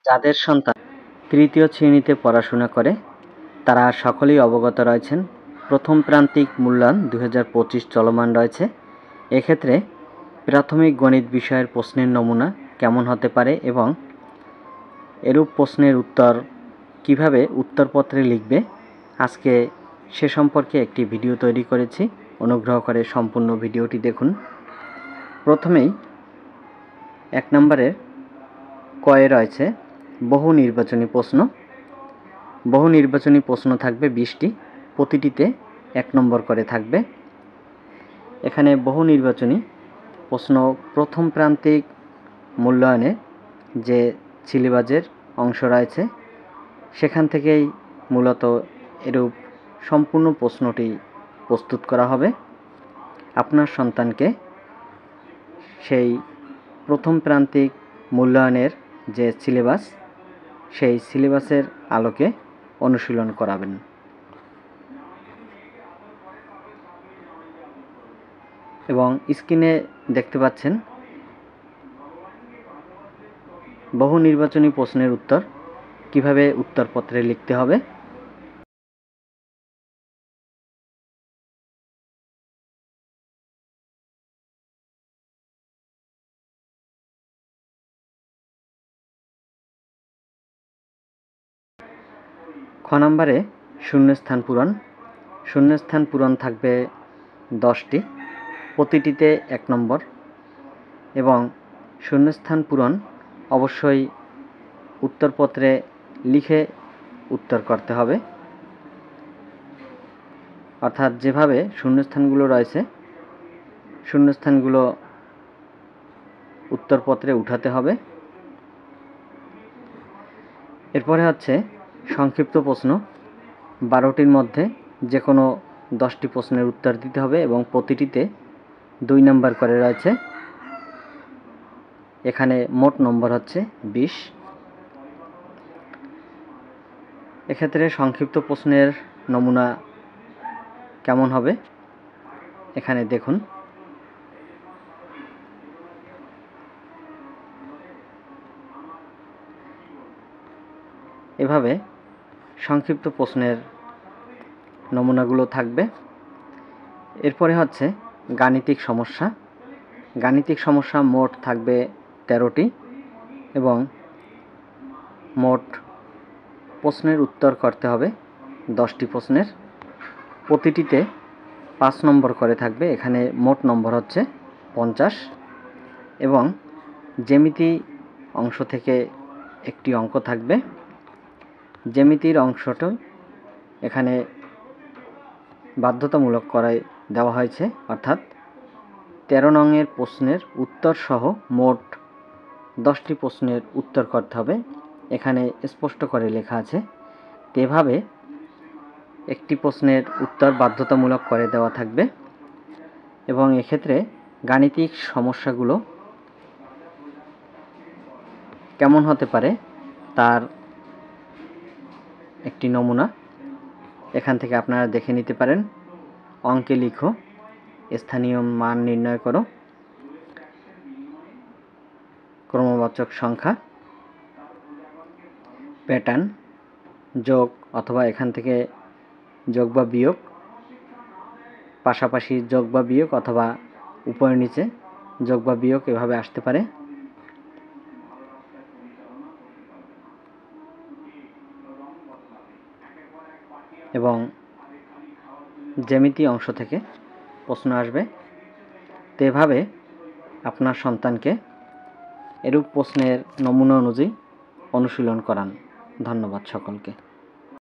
যাদের সন্তান তৃতীয় শ্রেণীতে পড়াশোনা করে তারা সকলেই অবগত রয়েছেন প্রথম প্রান্তিক মূল্যায়ন 2025 চলমান রয়েছে। এক্ষেত্রে প্রাথমিক গণিত বিষয়ের প্রশ্নের নমুনা কেমন হতে পারে এবং এরূপ প্রশ্নের উত্তর কিভাবে উত্তরপত্রে লিখবে, আজকে সে সম্পর্কে একটি ভিডিও তৈরি করেছি। অনুগ্রহ করে সম্পূর্ণ ভিডিওটি দেখুন। প্রথমেই 1 নম্বরের কয়ে রয়েছে বহু নির্বাচনী প্রশ্ন। বহু নির্বাচনী প্রশ্ন থাকবে 20টি, প্রতিটিতে 1 নম্বর করে থাকবে। এখানে বহু নির্বাচনী প্রশ্ন প্রথম প্রান্তিক মূল্যায়নে যে সিলেবাসের অংশ রয়েছে সেখান থেকেই মূলত এরূপ সম্পূর্ণ প্রশ্নটি প্রস্তুত করা হবে। আপনার সন্তানকে সেই প্রথম প্রান্তিক মূল্যায়নের যে সিলেবাস সেই সিলেবাসের আলোকে অনুশীলন করাবেন। এবং স্ক্রিনে দেখতে পাচ্ছেন বহু নির্বাচনী প্রশ্নের উত্তর কিভাবে উত্তরপত্রে লিখতে হবে। খ নম্বরে শূন্যস্থান পূরণ। শূন্যস্থান পূরণ থাকবে 10টি, প্রতিটিতে 1 নম্বর এবং শূন্যস্থান পূরণ অবশ্যই উত্তরপত্রে লিখে উত্তর করতে হবে। অর্থাৎ যেভাবে শূন্যস্থানগুলো রয়েছে শূন্যস্থানগুলো উত্তরপত্রে উঠাতে হবে। এরপরে হচ্ছে সংক্ষিপ্ত প্রশ্ন। 12টির মধ্যে যে কোনো 10টি প্রশ্নের উত্তর দিতে হবে এবং প্রতিটিতে 2 নম্বর করে রয়েছে। এখানে মোট নম্বর হচ্ছে 20। এক্ষেত্রে সংক্ষিপ্ত প্রশ্নের নমুনা কেমন হবে এখানে দেখুন। এভাবে সংক্ষিপ্ত প্রশ্নের নমুনাগুলো থাকবে। এরপরে হচ্ছে গাণিতিক সমস্যা। গাণিতিক সমস্যা মোট থাকবে 13টি এবং মোট প্রশ্নের উত্তর করতে হবে 10টি প্রশ্নের, প্রতিটিতে 5 নম্বর করে থাকবে। এখানে মোট নম্বর হচ্ছে 50 এবং জ্যামিতি অংশ থেকে একটি অঙ্ক থাকবে। জ্যামিতির অংশটা এখানে বাধ্যতামূলক করায় দেওয়া হয়েছে, অর্থাৎ 13 নংয়ের প্রশ্নের উত্তর সহ মোট 10টি প্রশ্নের উত্তর করতে হবে। এখানে স্পষ্ট করে লেখা আছে। এভাবে একটি প্রশ্নের উত্তর বাধ্যতামূলক করে দেওয়া থাকবে এবং এক্ষেত্রে গাণিতিক সমস্যাগুলো কেমন হতে পারে তার একটি নমুনা এখান থেকে আপনারা দেখে নিতে পারেন। অঙ্কে লিখো, স্থানীয় মান নির্ণয় করো, ক্রমবাচক সংখ্যা, প্যাটার্ন, যোগ অথবা এখান থেকে যোগ বা বিয়োগ, পাশাপাশি যোগ বা বিয়োগ অথবা উপরে নিচে যোগ বা বিয়োগ এভাবে আসতে পারে। এবং জ্যামিতি অংশ থেকে প্রশ্ন আসবে। তো এভাবে আপনার সন্তানকে এরূপ প্রশ্নের নমুনা অনুযায়ী অনুশীলন করান। ধন্যবাদ সকলকে।